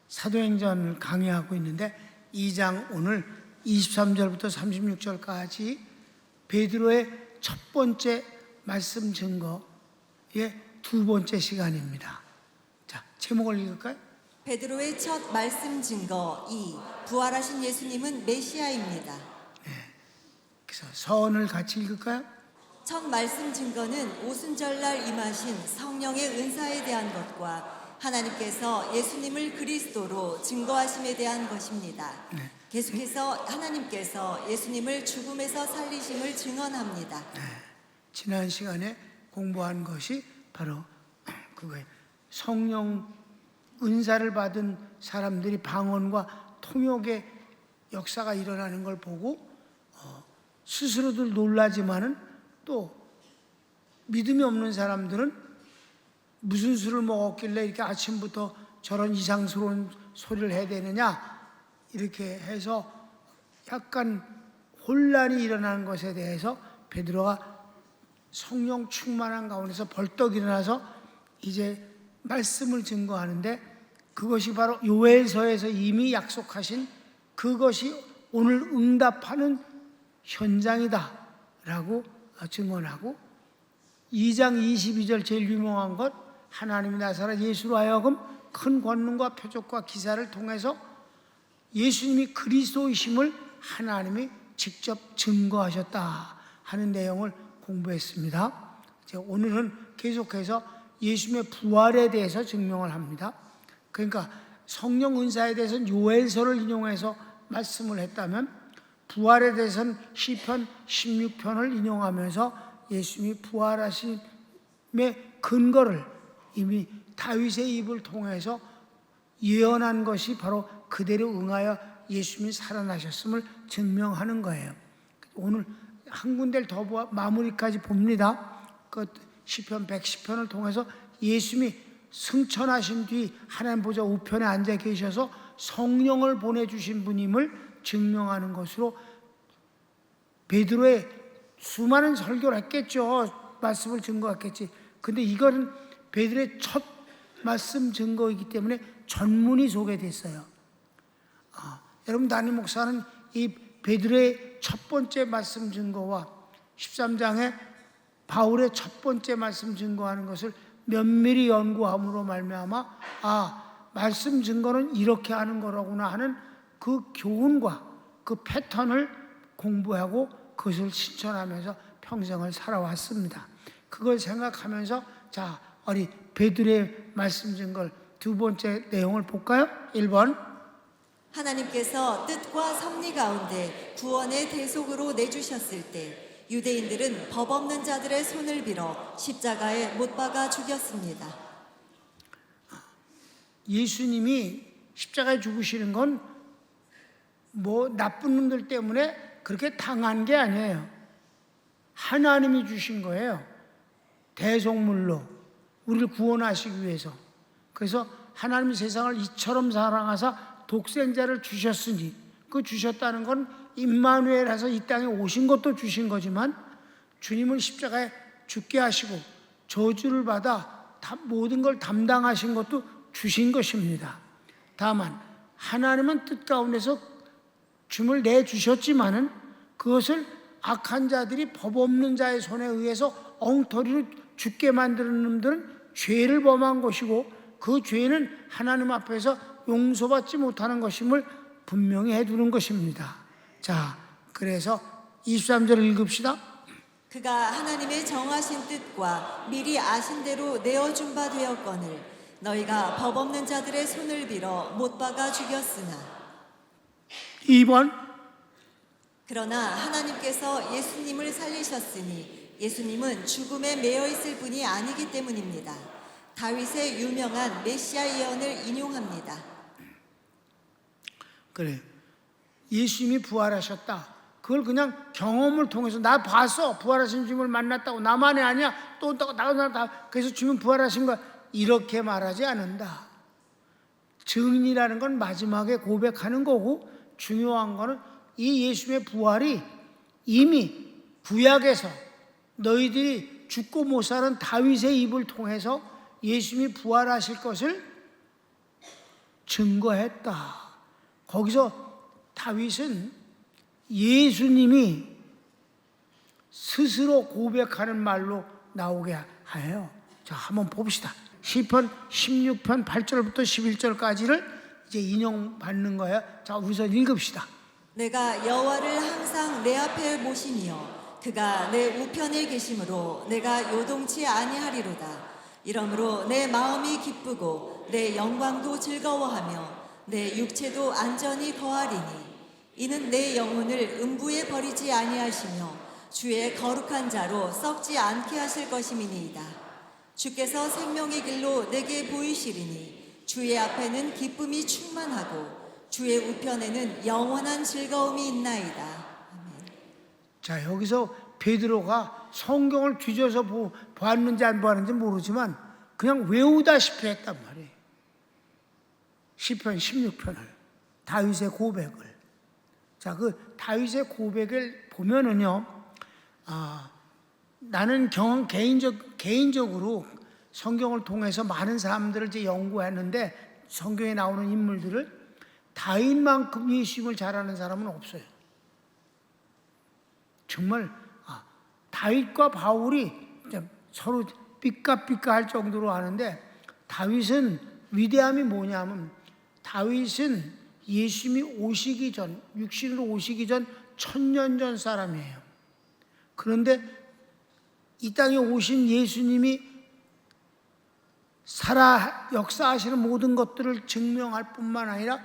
사도행전 강의하고 있는데 2장 오늘 23절부터 36절까지 베드로의 첫 번째 말씀 증거의 두 번째 시간입니다. 자, 제목을 읽을까요? 베드로의 첫 말씀 증거 2. 부활하신 예수님은 메시아입니다. 그래서 서원을 같이 읽을까요? 첫 말씀 증거는 오순절날 임하신 성령의 은사에 대한 것과 하나님께서 예수님을 그리스도로 증거하심에 대한 것입니다. 계속해서 하나님께서 예수님을 죽음에서 살리심을 증언합니다. 지난 시간에 공부한 것이 바로 그거예요. 성령 은사를 받은 사람들이 방언과 통역의 역사가 일어나는 걸 보고 스스로들 놀라지만은 또 믿음이 없는 사람들은 무슨 술을 먹었길래 이렇게 아침부터 저런 이상스러운 소리를 해야 되느냐 이렇게 해서 약간 혼란이 일어나는 것에 대해서 베드로가 성령 충만한 가운데서 벌떡 일어나서 이제 말씀을 증거하는데 그것이 바로 요엘서에서 이미 약속하신 그것이 오늘 응답하는 현장이다 라고 증언하고 2장 22절 제일 유명한 것 하나님이 나사렛 예수로 하여금 큰 권능과 표적과 기사를 통해서 예수님이 그리스도이심을 하나님이 직접 증거하셨다 하는 내용을 공부했습니다. 오늘은 계속해서 예수님의 부활에 대해서 증명을 합니다. 그러니까 성령 은사에 대해서는 요엘서를 인용해서 말씀을 했다면 부활에 대해서는 시편 16편을 인용하면서 예수님이 부활하심의 근거를 이미 다윗의 입을 통해서 예언한 것이 바로 그대로 응하여 예수님이 살아나셨음을 증명하는 거예요. 오늘 한 군데를 더 마무리까지 봅니다. 그 시편 110편을 통해서 예수님이 승천하신 뒤 하나님 보좌 우편에 앉아 계셔서 성령을 보내주신 분임을 증명하는 것으로 베드로의 수많은 설교를 했겠죠. 말씀을 증거했겠지. 근데 이거는 베드로의 첫 말씀 증거이기 때문에 전문이 소개됐어요. 여러분 담임 목사는 이 베드로의 첫 번째 말씀 증거와 13장에 바울의 첫 번째 말씀 증거하는 것을 면밀히 연구함으로 말미암아 말씀 증거는 이렇게 하는 거라구나 하는 그 교훈과 그 패턴을 공부하고 그것을 실천하면서 평생을 살아왔습니다. 그걸 생각하면서 자, 우리 베드로의 말씀 증거 두 번째 내용을 볼까요? 1번 하나님께서 뜻과 섭리 가운데 구원의 대속으로 내주셨을 때 유대인들은 법 없는 자들의 손을 빌어 십자가에 못 박아 죽였습니다. 예수님이 십자가에 죽으시는 건 뭐 나쁜 놈들 때문에 그렇게 당한 게 아니에요. 하나님이 주신 거예요. 대속물로 우리를 구원하시기 위해서. 그래서 하나님이 세상을 이처럼 사랑하사 독생자를 주셨으니 그 주셨다는 건 임마누엘에서 이 땅에 오신 것도 주신 거지만 주님을 십자가에 죽게 하시고 저주를 받아 모든 걸 담당하신 것도 주신 것입니다. 다만 하나님은 뜻 가운데서 줌을 내주셨지만은 그것을 악한 자들이 법 없는 자의 손에 의해서 엉터리로 죽게 만드는 놈들은 죄를 범한 것이고 그 죄는 하나님 앞에서 용서받지 못하는 것임을 분명히 해두는 것입니다. 자, 그래서 23절을 읽읍시다. 그가 하나님의 정하신 뜻과 미리 아신 대로 내어준 바 되었거늘 너희가 법 없는 자들의 손을 빌어 못 박아 죽였으나 2번 그러나 하나님께서 예수님을 살리셨으니 예수님은 죽음에 매여 있을 분이 아니기 때문입니다. 다윗의 유명한 메시아 예언을 인용합니다. 그래, 예수님이 부활하셨다. 그걸 그냥 경험을 통해서 나 봤어. 부활하신 주님을 만났다고. 나만이 아니야. 또 나가 그래서 주님 부활하신 거야. 이렇게 말하지 않는다. 증인이라는 건 마지막에 고백하는 거고 중요한 거는 이 예수님의 부활이 이미 구약에서 너희들이 죽고 못 사는 다윗의 입을 통해서 예수님이 부활하실 것을 증거했다. 거기서 다윗은 예수님이 스스로 고백하는 말로 나오게 해요. 자, 한번 봅시다. 시편 16편 8절부터 11절까지를 이제 인용받는 거예요. 자, 우선 읽읍시다. 내가 여호와를 항상 내 앞에 모시며 그가 내 우편에 계심으로 내가 요동치 아니하리로다. 이러므로 내 마음이 기쁘고 내 영광도 즐거워하며 내 육체도 안전히 거하리니 이는 내 영혼을 음부에 버리지 아니하시며 주의 거룩한 자로 썩지 않게 하실 것임이니이다. 주께서 생명의 길로 내게 보이시리니 주의 앞에는 기쁨이 충만하고 주의 우편에는 영원한 즐거움이 있나이다. 아멘. 자, 여기서 베드로가 성경을 뒤져서 보았는지 안 보았는지 모르지만 그냥 외우다시피 했단 말이에요. 시편 16편을, 다윗의 고백을. 자, 그 다윗의 고백을 보면은요, 나는 개인적으로 성경을 통해서 많은 사람들을 이제 연구했는데 성경에 나오는 인물들을 다윗만큼 예수님을 잘하는 사람은 없어요. 정말 다윗과 바울이 서로 삐까삐까할 정도로 아는데, 다윗은 위대함이 뭐냐면 다윗은 예수님이 오시기 전, 육신으로 오시기 전 1000년 전 사람이에요. 그런데 이 땅에 오신 예수님이 살아 역사하시는 모든 것들을 증명할 뿐만 아니라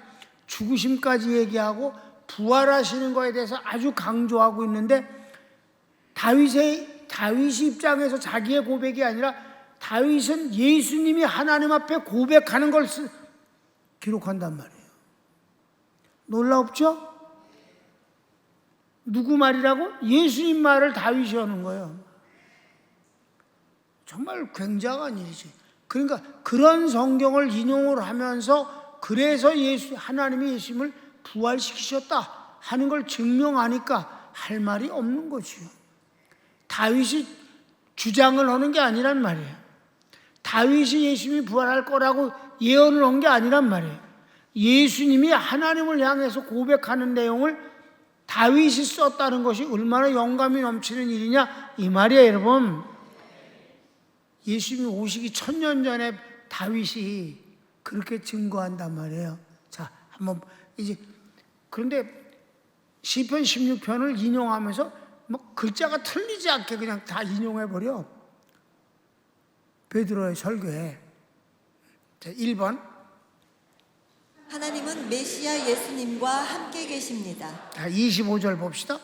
죽으심까지 얘기하고 부활하시는 것에 대해서 아주 강조하고 있는데, 다윗의 입장에서 자기의 고백이 아니라 다윗은 예수님이 하나님 앞에 고백하는 걸 기록한단 말이에요. 놀랍죠? 누구 말이라고? 예수님 말을 다윗이 하는 거예요. 정말 굉장한 일이지. 그러니까 그런 성경을 인용을 하면서 그래서 하나님이 예수님을 부활시키셨다 하는 걸 증명하니까 할 말이 없는 거지요. 다윗이 주장을 하는 게 아니란 말이에요. 다윗이 예수님이 부활할 거라고 예언을 한 게 아니란 말이에요. 예수님이 하나님을 향해서 고백하는 내용을 다윗이 썼다는 것이 얼마나 영감이 넘치는 일이냐 이 말이에요, 여러분. 예수님이 오시기 1000년 전에 다윗이 그렇게 증거한단 말이에요. 자, 한번 이제 그런데 시편 16편을 인용하면서 뭐 글자가 틀리지 않게 그냥 다 인용해 버려. 베드로의 설교에. 자, 1번. 하나님은 메시아 예수님과 함께 계십니다. 자, 25절 봅시다.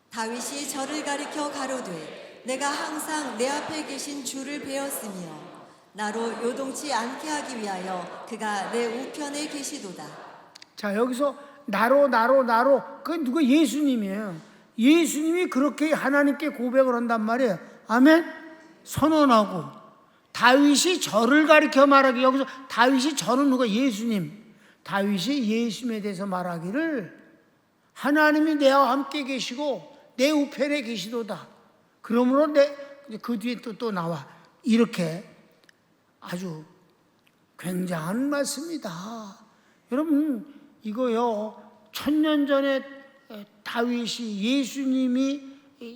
다윗이 저를 가리켜 가로되 내가 항상 내 앞에 계신 주를 배웠으며 나로 요동치 않게 하기 위하여 그가 내 우편에 계시도다. 자, 여기서 나로 그 누구? 예수님이에요. 예수님이 그렇게 하나님께 고백을 한단 말이에요. 아멘. 선언하고 다윗이 저를 가리켜 말하기, 여기서 다윗이 저는 누가? 예수님. 다윗이 예수님에 대해서 말하기를 하나님이 내와 함께 계시고 내 우편에 계시도다. 그러므로 그 뒤에 또 나와. 이렇게 아주 굉장한 말씀이다. 여러분, 이거요, 1000년 전에 다윗이 예수님이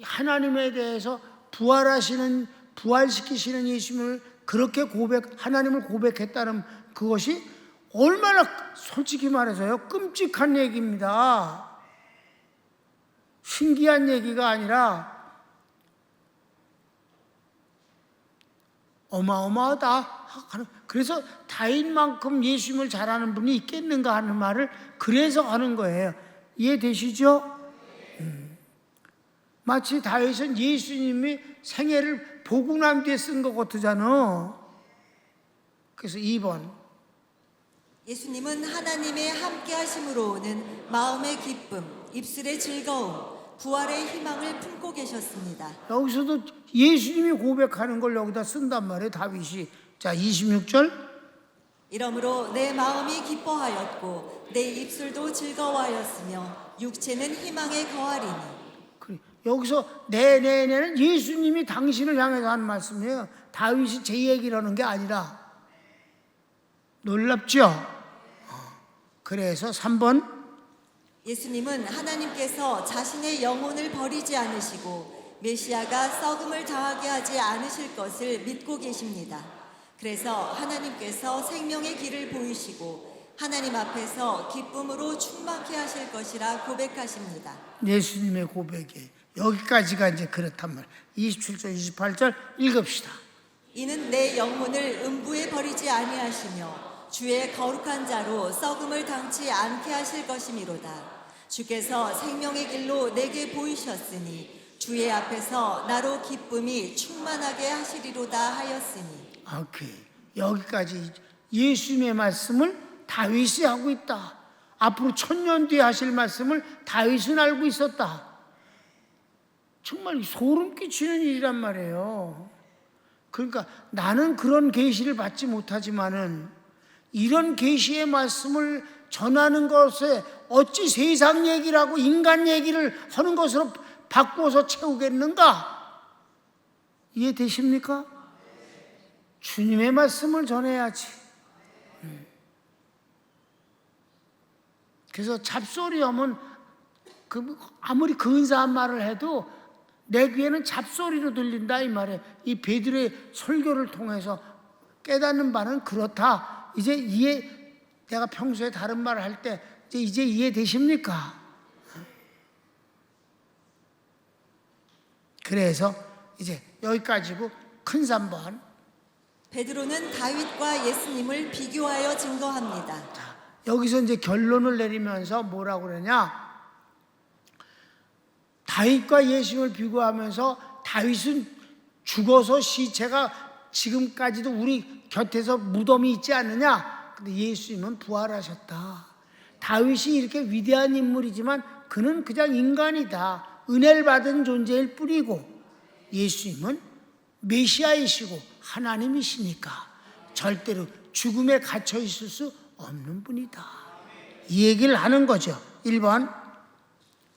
하나님에 대해서 부활시키시는 예수님을 그렇게 하나님을 고백했다는 그것이 얼마나 솔직히 말해서요, 끔찍한 얘기입니다. 신기한 얘기가 아니라 어마어마하다. 그래서 다윗만큼 예수님을 잘하는 분이 있겠는가 하는 말을 그래서 하는 거예요. 이해되시죠? 마치 다윗은 예수님이 생애를 보고 난 뒤에 쓴 것 같잖아. 그래서 2번. 예수님은 하나님의 함께 하심으로 오는 마음의 기쁨, 입술의 즐거움, 부활의 희망을 품고 계셨습니다. 여기서도 예수님이 고백하는 걸 여기다 쓴단 말이에요, 다윗이. 자, 26절. 이러므로 내 마음이 기뻐하였고 내 입술도 즐거워하였으며 육체는 희망에 거하리니. 그래. 여기서 내는 예수님이 당신을 향해서 하는 말씀이에요. 다윗이 제 얘기를 하는 게 아니라. 놀랍죠? 그래서 3번 예수님은 하나님께서 자신의 영혼을 버리지 않으시고 메시아가 썩음을 당하게 하지 않으실 것을 믿고 계십니다. 그래서 하나님께서 생명의 길을 보이시고 하나님 앞에서 기쁨으로 충만케 하실 것이라 고백하십니다. 예수님의 고백이 여기까지가 이제 그렇단 말. 27절 28절 읽읍시다. 이는 내 영혼을 음부에 버리지 아니하시며 주의 거룩한 자로 썩음을 당치 않게 하실 것이미로다. 주께서 생명의 길로 내게 보이셨으니 주의 앞에서 나로 기쁨이 충만하게 하시리로다 하였으니. 오케이. 여기까지 예수님의 말씀을 다윗이 하고 있다. 앞으로 1000년 뒤에 하실 말씀을 다윗은 알고 있었다. 정말 소름 끼치는 일이란 말이에요. 그러니까 나는 그런 계시를 받지 못하지만은 이런 계시의 말씀을 전하는 것에 어찌 세상 얘기라고 인간 얘기를 하는 것으로 바꾸어서 채우겠는가? 이해되십니까? 주님의 말씀을 전해야지. 그래서 잡소리 하면 아무리 근사한 말을 해도 내 귀에는 잡소리로 들린다 이 말이에요. 이 베드로의 설교를 통해서 깨닫는 바는 그렇다. 이제 내가 평소에 다른 말을 할 때 이제 이해되십니까? 그래서 이제 여기까지고 큰 3번. 베드로는 다윗과 예수님을 비교하여 증거합니다. 여기서 이제 결론을 내리면서 뭐라고 그러냐? 다윗과 예수님을 비교하면서 다윗은 죽어서 시체가 지금까지도 우리 곁에서 무덤이 있지 않느냐? 근데 예수님은 부활하셨다. 다윗이 이렇게 위대한 인물이지만 그는 그냥 인간이다. 은혜를 받은 존재일 뿐이고 예수님은 메시아이시고 하나님이시니까 절대로 죽음에 갇혀 있을 수 없는 분이다. 이 얘기를 하는 거죠. 1번.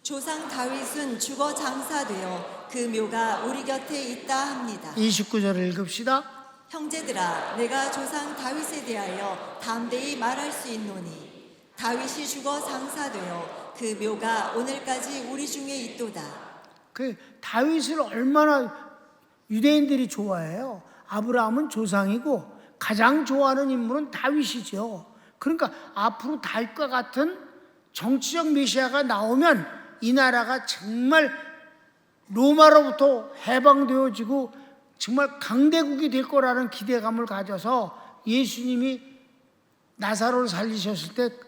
조상 다윗은 죽어 장사되어 그 묘가 우리 곁에 있다 합니다. 29절을 읽읍시다. 형제들아, 내가 조상 다윗에 대하여 담대히 말할 수 있노니 다윗이 죽어 장사되어 그 묘가 오늘까지 우리 중에 있도다. 그 다윗을 얼마나 유대인들이 좋아해요. 아브라함은 조상이고 가장 좋아하는 인물은 다윗이죠. 그러니까 앞으로 다윗과 같은 정치적 메시아가 나오면 이 나라가 정말 로마로부터 해방되어지고 정말 강대국이 될 거라는 기대감을 가져서 예수님이 나사로를 살리셨을 때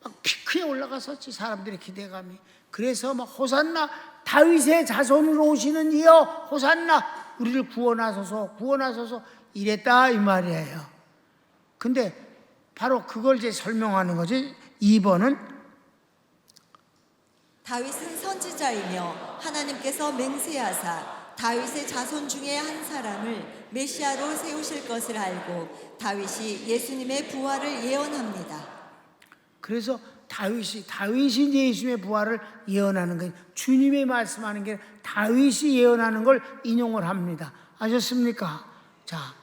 막 피크에 올라갔었지, 사람들의 기대감이. 그래서 막 호산나, 다윗의 자손으로 오시는 이여 호산나, 우리를 구원하소서 구원하소서 이랬다 이 말이에요. 근데 바로 그걸 이제 설명하는 거지. 2번은 다윗은 선지자이며 하나님께서 맹세하사 다윗의 자손 중에 한 사람을 메시아로 세우실 것을 알고 다윗이 예수님의 부활을 예언합니다. 그래서 다윗이 예수님의 부활을 예언하는 거예요. 주님이 말씀하는 게 다윗이 예언하는 걸 인용을 합니다. 아셨습니까? 자,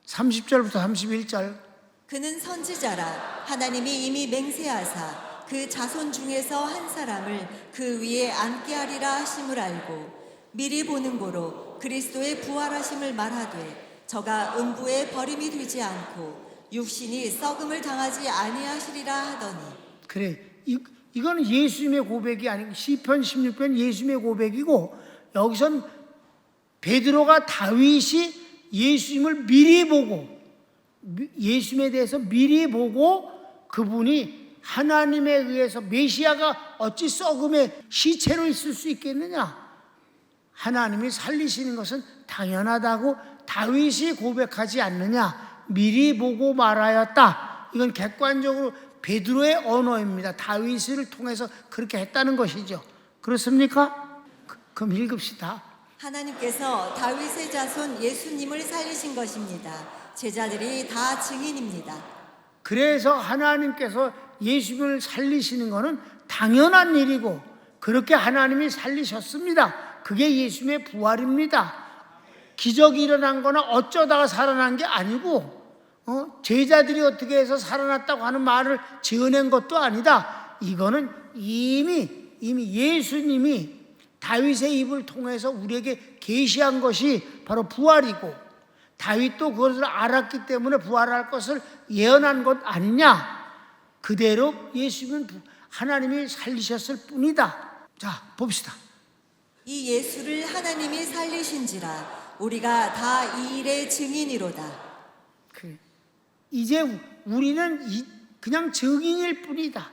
30절부터 31절. 그는 선지자라 하나님이 이미 맹세하사 그 자손 중에서 한 사람을 그 위에 앉게 하리라 하심을 알고 미리 보는 고로 그리스도의 부활하심을 말하되 저가 음부에 버림이 되지 않고 육신이 썩음을 당하지 아니하시리라 하더니. 그래, 이거는 예수님의 고백이 아니고 시편 16편 예수님의 고백이고, 여기선 베드로가 다윗이 예수님을 미리 보고, 예수님에 대해서 미리 보고 그분이 하나님에 의해서 메시아가 어찌 썩음의 시체로 있을 수 있겠느냐? 하나님이 살리시는 것은 당연하다고 다윗이 고백하지 않느냐? 미리 보고 말하였다. 이건 객관적으로 베드로의 언어입니다. 다윗을 통해서 그렇게 했다는 것이죠. 그렇습니까? 그럼 읽읍시다. 하나님께서 다윗의 자손 예수님을 살리신 것입니다. 제자들이 다 증인입니다. 그래서 하나님께서 예수님을 살리시는 것은 당연한 일이고 그렇게 하나님이 살리셨습니다. 그게 예수님의 부활입니다. 기적이 일어난 거나 어쩌다가 살아난 게 아니고 제자들이 어떻게 해서 살아났다고 하는 말을 지어낸 것도 아니다. 이거는 이미 예수님이 다윗의 입을 통해서 우리에게 계시한 것이 바로 부활이고, 다윗도 그것을 알았기 때문에 부활할 것을 예언한 것 아니냐. 그대로 예수님은 하나님이 살리셨을 뿐이다. 자, 봅시다. 이 예수를 하나님이 살리신지라 우리가 다 이 일의 증인이로다. 이제 우리는 그냥 증인일 뿐이다.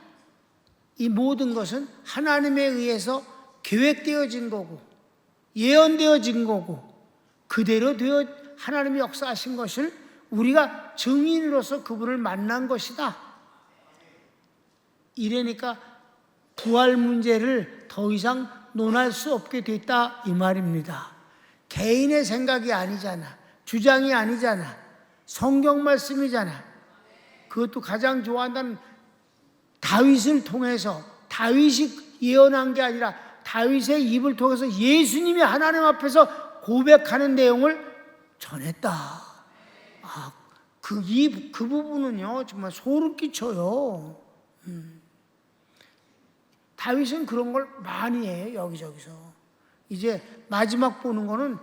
이 모든 것은 하나님에 의해서 계획되어진 거고 예언되어진 거고 그대로 되어 하나님이 역사하신 것을 우리가 증인으로서 그분을 만난 것이다. 이러니까 부활 문제를 더 이상 논할 수 없게 됐다 이 말입니다. 개인의 생각이 아니잖아. 주장이 아니잖아. 성경 말씀이잖아. 그것도 가장 좋아한다는 다윗을 통해서, 다윗이 예언한 게 아니라 다윗의 입을 통해서 예수님이 하나님 앞에서 고백하는 내용을 전했다. 그 부분은요 정말 소름 끼쳐요. 다윗은 그런 걸 많이 해요. 여기저기서. 이제 마지막 보는 거는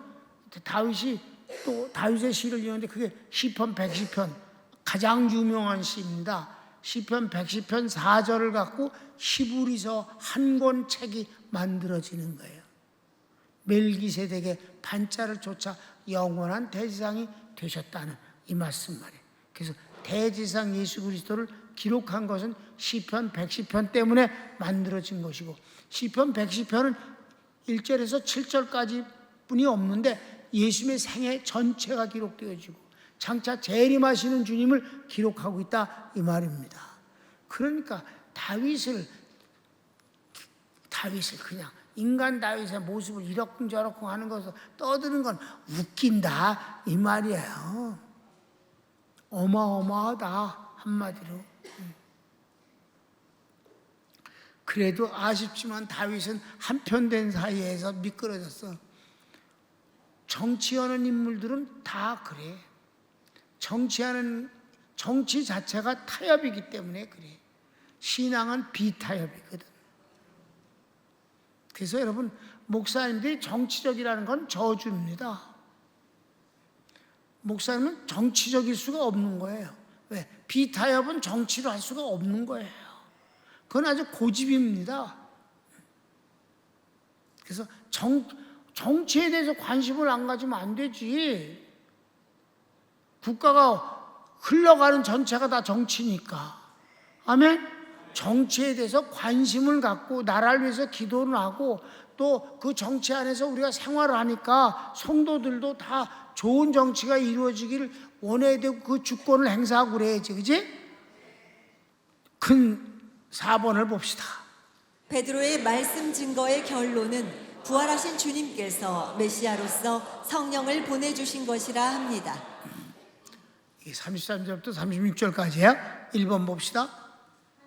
다윗이 또 다윗의 시를 읽는데 그게 시편 110편 가장 유명한 시입니다. 시편 110편 4절을 갖고 히브리서 한 권 책이 만들어지는 거예요. 멜기세덱의 반자를 쫓아 영원한 대지상이 되셨다는 이 말씀 말이에요. 그래서 대지상 예수 그리스도를 기록한 것은 시편 110편 때문에 만들어진 것이고, 시편 110편은 1절에서 7절까지 뿐이 없는데 예수님의 생애 전체가 기록되어지고 장차 재림하시는 주님을 기록하고 있다 이 말입니다. 그러니까 다윗을 그냥 인간 다윗의 모습을 이러쿵저러쿵 하는 것을 떠드는 건 웃긴다 이 말이에요. 어마어마하다 한마디로. 그래도 아쉽지만 다윗은 한편된 사이에서 미끄러졌어. 정치하는 인물들은 다 그래. 정치 자체가 타협이기 때문에 그래. 신앙은 비타협이거든. 그래서 여러분, 목사님들이 정치적이라는 건 저주입니다. 목사님은 정치적일 수가 없는 거예요. 왜? 비타협은 정치로 할 수가 없는 거예요. 그건 아주 고집입니다. 그래서 정치에 대해서 관심을 안 가지면 안 되지. 국가가 흘러가는 전체가 다 정치니까. 아멘? 정치에 대해서 관심을 갖고 나라를 위해서 기도를 하고 또 그 정치 안에서 우리가 생활을 하니까 성도들도 다 좋은 정치가 이루어지기를 원해야 되고 그 주권을 행사하고 그래야지. 그지? 큰 4번을 봅시다. 베드로의 말씀 증거의 결론은 부활하신 주님께서 메시아로서 성령을 보내주신 것이라 합니다. 33절부터 36절까지야. 1번 봅시다.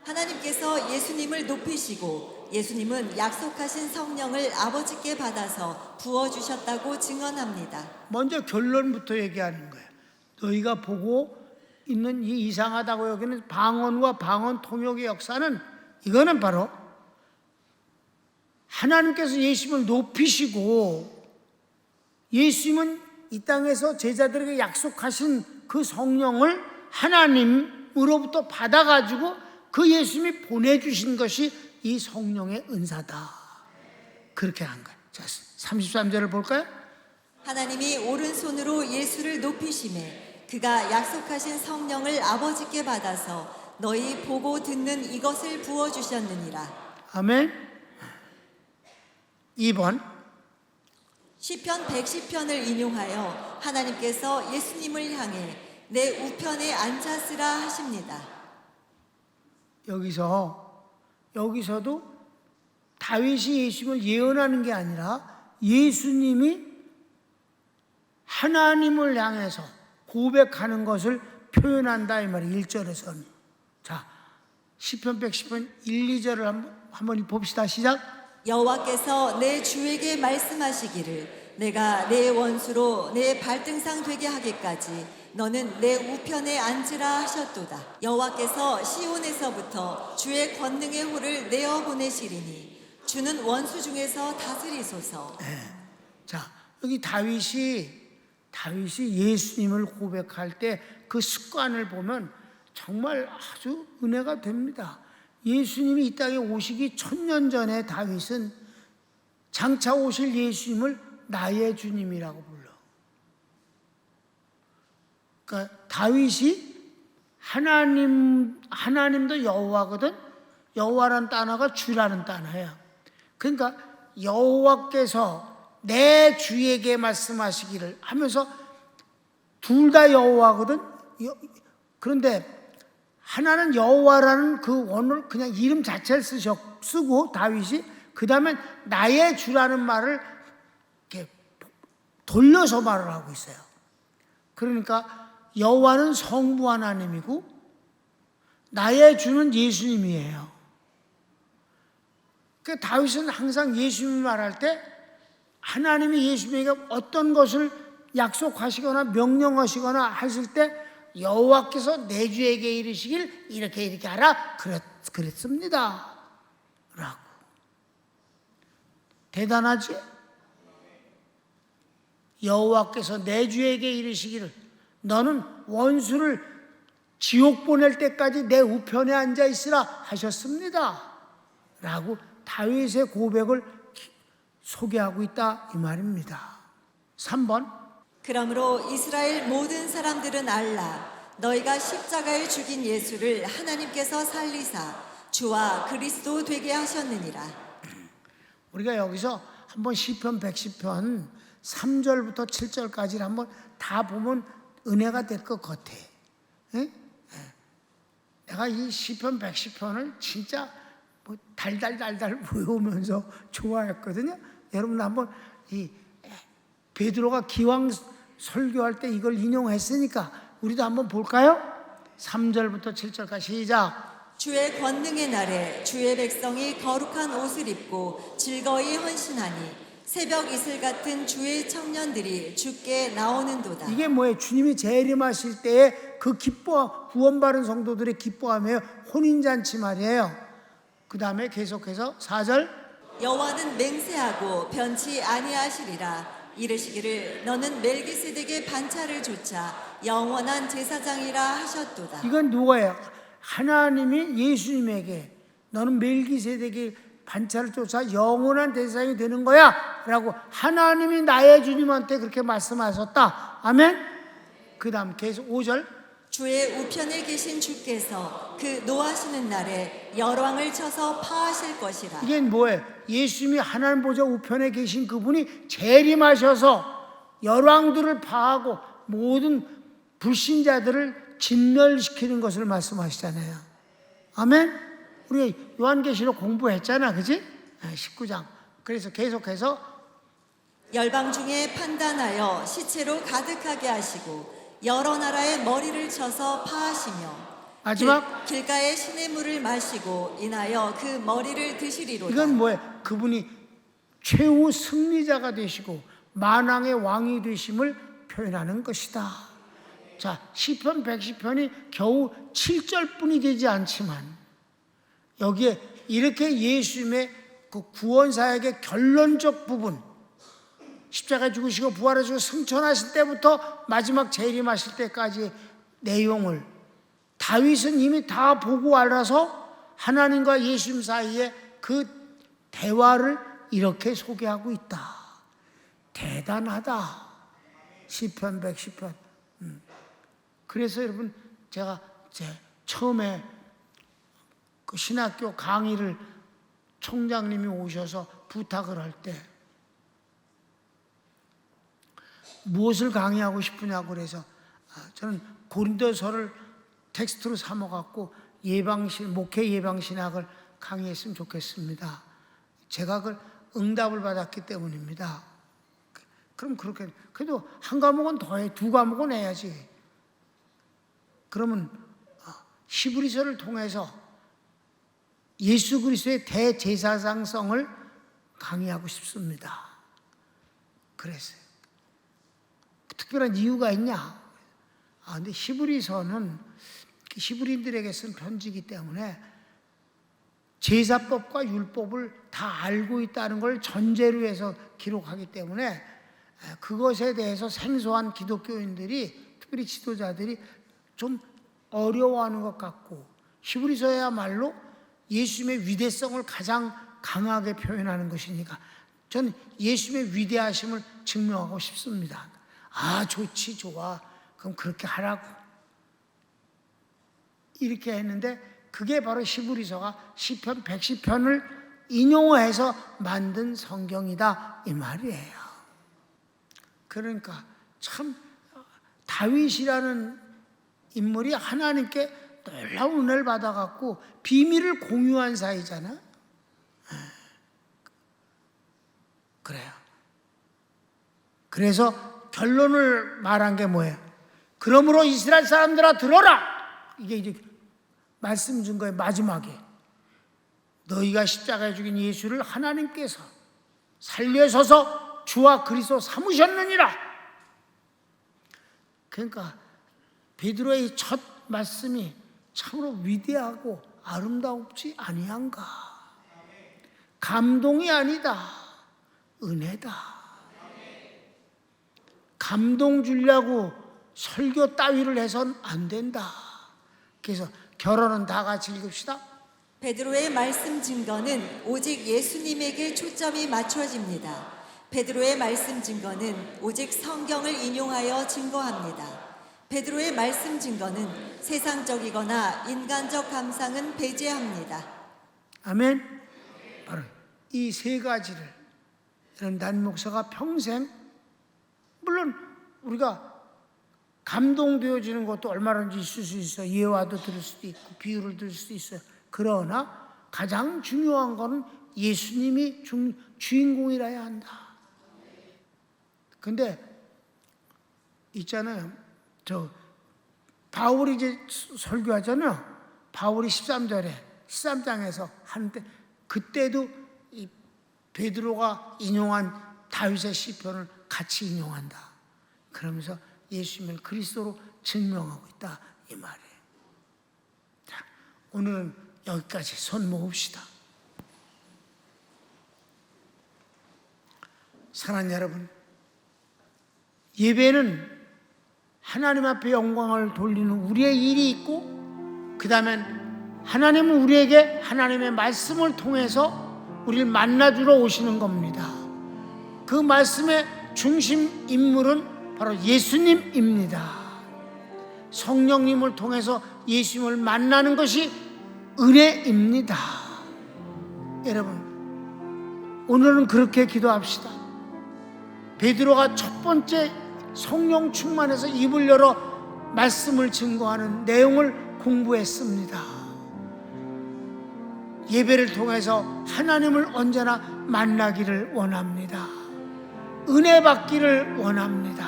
하나님께서 예수님을 높이시고 예수님은 약속하신 성령을 아버지께 받아서 부어주셨다고 증언합니다. 먼저 결론부터 얘기하는 거예요. 너희가 보고 있는 이 이상하다고 여기는 방언과 방언 통역의 역사는 이거는 바로 하나님께서 예수님을 높이시고 예수님은 이 땅에서 제자들에게 약속하신 그 성령을 하나님으로부터 받아가지고 그 예수님이 보내주신 것이 이 성령의 은사다. 그렇게 한 거예요. 자, 33절을 볼까요? 하나님이 오른손으로 예수를 높이심에 그가 약속하신 성령을 아버지께 받아서 너희 보고 듣는 이것을 부어주셨느니라. 아멘. 2번. 시편 110편을 인용하여 하나님께서 예수님을 향해 내 우편에 앉았으라 하십니다. 여기서도 다윗이 예수님을 예언하는 게 아니라 예수님이 하나님을 향해서 고백하는 것을 표현한다 이 말이에요. 1절에서는. 자, 시편 110편 1, 2절을 한번 봅시다. 시작. 여호와께서 내 주에게 말씀하시기를 내가 내 원수로 내 발등상 되게 하기까지 너는 내 우편에 앉으라 하셨도다. 여호와께서 시온에서부터 주의 권능의 호를 내어 보내시리니 주는 원수 중에서 다스리소서. 자, 여기 다윗이 예수님을 고백할 때 그 습관을 보면 정말 아주 은혜가 됩니다. 예수님이 이 땅에 오시기 1000년 전에 다윗은 장차 오실 예수님을 나의 주님이라고 불러. 그러니까 다윗이 하나님도 여호와거든. 여호와라는 단어가 주라는 단어예요. 그러니까 여호와께서 내 주에게 말씀하시기를 하면서 둘 다 여호와거든. 그런데 하나는 여호와라는 그 원을 그냥 이름 자체를 쓰고 다윗이 그 다음에 나의 주라는 말을 이렇게 돌려서 말을 하고 있어요. 그러니까 여호와는 성부 하나님이고 나의 주는 예수님이에요. 그 다윗은 항상 예수님을 말할 때 하나님이 예수님에게 어떤 것을 약속하시거나 명령하시거나 하실 때 여호와께서 내 주에게 이르시길 이렇게 하라 그랬습니다 라고. 대단하지? 여호와께서 내 주에게 이르시기를 너는 원수를 지옥 보낼 때까지 내 우편에 앉아 있으라 하셨습니다 라고 다윗의 고백을 소개하고 있다 이 말입니다. 3번. 그러므로 이스라엘 모든 사람들은 알라. 너희가 십자가에 죽인 예수를 하나님께서 살리사 주와 그리스도 되게 하셨느니라. 우리가 여기서 한번 시편 110편 3절부터 7절까지를 한번 다 보면 은혜가 될 것 같아. 에? 내가 이 시편 110편을 진짜 뭐 달달 외우면서 좋아했거든요. 여러분 한번 이 베드로가 기왕 설교할 때 이걸 인용했으니까 우리도 한번 볼까요? 3절부터 7절까지 시작. 주의 권능의 날에 주의 백성이 거룩한 옷을 입고 즐거이 헌신하니 새벽 이슬 같은 주의 청년들이 주께 나오는도다. 이게 뭐예요? 주님이 재림하실 때에 그 구원받은 성도들의 기뻐하며 혼인잔치 말이에요. 그 다음에 계속해서 4절. 여호와는 맹세하고 변치 아니하시리라. 이르시기를 너는 멜기세덱의 반차를 조차 영원한 제사장이라 하셨도다. 이건 누구예요? 하나님이 예수님에게 너는 멜기세덱의 반차를 쫓아 영원한 제사장이 되는 거야 라고 하나님이 나의 주님한테 그렇게 말씀하셨다. 아멘. 그 다음 계속 5절. 주의 우편에 계신 주께서 그 노하시는 날에 열왕을 쳐서 파하실 것이라. 이게 뭐예요? 예수님이 하나님 보좌 우편에 계신 그분이 재림하셔서 열왕들을 파하고 모든 불신자들을 진멸시키는 것을 말씀하시잖아요. 아멘? 우리가 요한계시록 공부했잖아, 그지? 19장. 그래서 계속해서 열방 중에 판단하여 시체로 가득하게 하시고 여러 나라의 머리를 쳐서 파하시며 마지막 길가에 시냇물을 마시고 인하여 그 머리를 드시리로다. 이건 뭐예요? 그분이 최후 승리자가 되시고 만왕의 왕이 되심을 표현하는 것이다. 자, 시편 110편이 겨우 7절뿐이 되지 않지만 여기에 이렇게 예수님의 그 구원사역의 결론적 부분, 십자가 죽으시고 부활하시고 승천하실 때부터 마지막 재림하실 때까지의 내용을 다윗은 이미 다 보고 알아서 하나님과 예수님 사이에 그 대화를 이렇게 소개하고 있다. 대단하다. 시편 110편. 그래서 여러분 제가 처음에 그 신학교 강의를 총장님이 오셔서 부탁을 할 때 무엇을 강의하고 싶으냐고 그래서 저는 고린도서를 텍스트로 삼아갖고 목회 예방신학을 강의했으면 좋겠습니다. 제가 그걸 응답을 받았기 때문입니다. 그럼 그렇게 그래도 한 과목은 더 해, 두 과목은 해야지. 그러면 히브리서를 통해서 예수 그리스도의 대제사장성을 강의하고 싶습니다. 그랬어요. 특별한 이유가 있냐? 근데 히브리서는 히브리인들에게 쓴 편지이기 때문에 제사법과 율법을 다 알고 있다는 걸 전제로 해서 기록하기 때문에 그것에 대해서 생소한 기독교인들이, 특별히 지도자들이 좀 어려워하는 것 같고, 히브리서야말로 예수님의 위대성을 가장 강하게 표현하는 것이니까 저는 예수님의 위대하심을 증명하고 싶습니다. 좋지, 좋아. 그럼 그렇게 하라고. 이렇게 했는데 그게 바로 히브리서가 시편 110편을 인용해서 만든 성경이다 이 말이에요. 그러니까 참 다윗이라는 인물이 하나님께 놀라운 은혜를 받아갖고 비밀을 공유한 사이잖아. 그래요. 그래서 결론을 말한 게 뭐예요? 그러므로 이스라엘 사람들아 들어라. 이게 이제 말씀 준 거예요. 마지막에 너희가 십자가에 죽인 예수를 하나님께서 살려서서 주와 그리스도 삼으셨느니라. 그러니까 베드로의 첫 말씀이 참으로 위대하고 아름다웠지 아니한가. 감동이 아니다, 은혜다. 감동 주려고 설교 따위를 해선 안 된다. 그래서 결론은 다 같이 읽읍시다. 베드로의 말씀 증거는 오직 예수님에게 초점이 맞춰집니다. 베드로의 말씀 증거는 오직 성경을 인용하여 증거합니다. 베드로의 말씀 증거는 세상적이거나 인간적 감상은 배제합니다. 아멘. 바로 이 세 가지를 여러분 담임 목사가 평생, 물론 우리가 감동되어지는 것도 얼마든지 있을 수 있어요. 예화도 들을 수도 있고 비유를 들을 수도 있어요. 그러나 가장 중요한 거는 예수님이 주인공이라야 한다. 근데 있잖아요. 바울이 이제 설교하잖아요. 바울이 13장에서 하는데 그때도 이 베드로가 인용한 다윗의 시편을 같이 인용한다. 그러면서 예수님을 그리스도로 증명하고 있다 이 말이에요. 자, 오늘은 여기까지 손 모읍시다. 사랑하는 여러분, 예배는 하나님 앞에 영광을 돌리는 우리의 일이 있고, 그 다음엔 하나님은 우리에게 하나님의 말씀을 통해서 우리를 만나주러 오시는 겁니다. 그 말씀의 중심 인물은 바로 예수님입니다. 성령님을 통해서 예수님을 만나는 것이 은혜입니다. 여러분, 오늘은 그렇게 기도합시다. 베드로가 첫 번째 성령 충만해서 입을 열어 말씀을 증거하는 내용을 공부했습니다. 예배를 통해서 하나님을 언제나 만나기를 원합니다. 은혜 받기를 원합니다.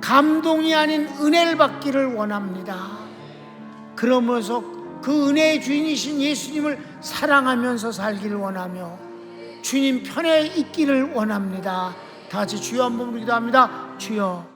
감동이 아닌 은혜를 받기를 원합니다. 그러면서 그 은혜의 주인이신 예수님을 사랑하면서 살기를 원하며 주님 편에 있기를 원합니다. 다 같이 주여 한번 기도합니다. 주여,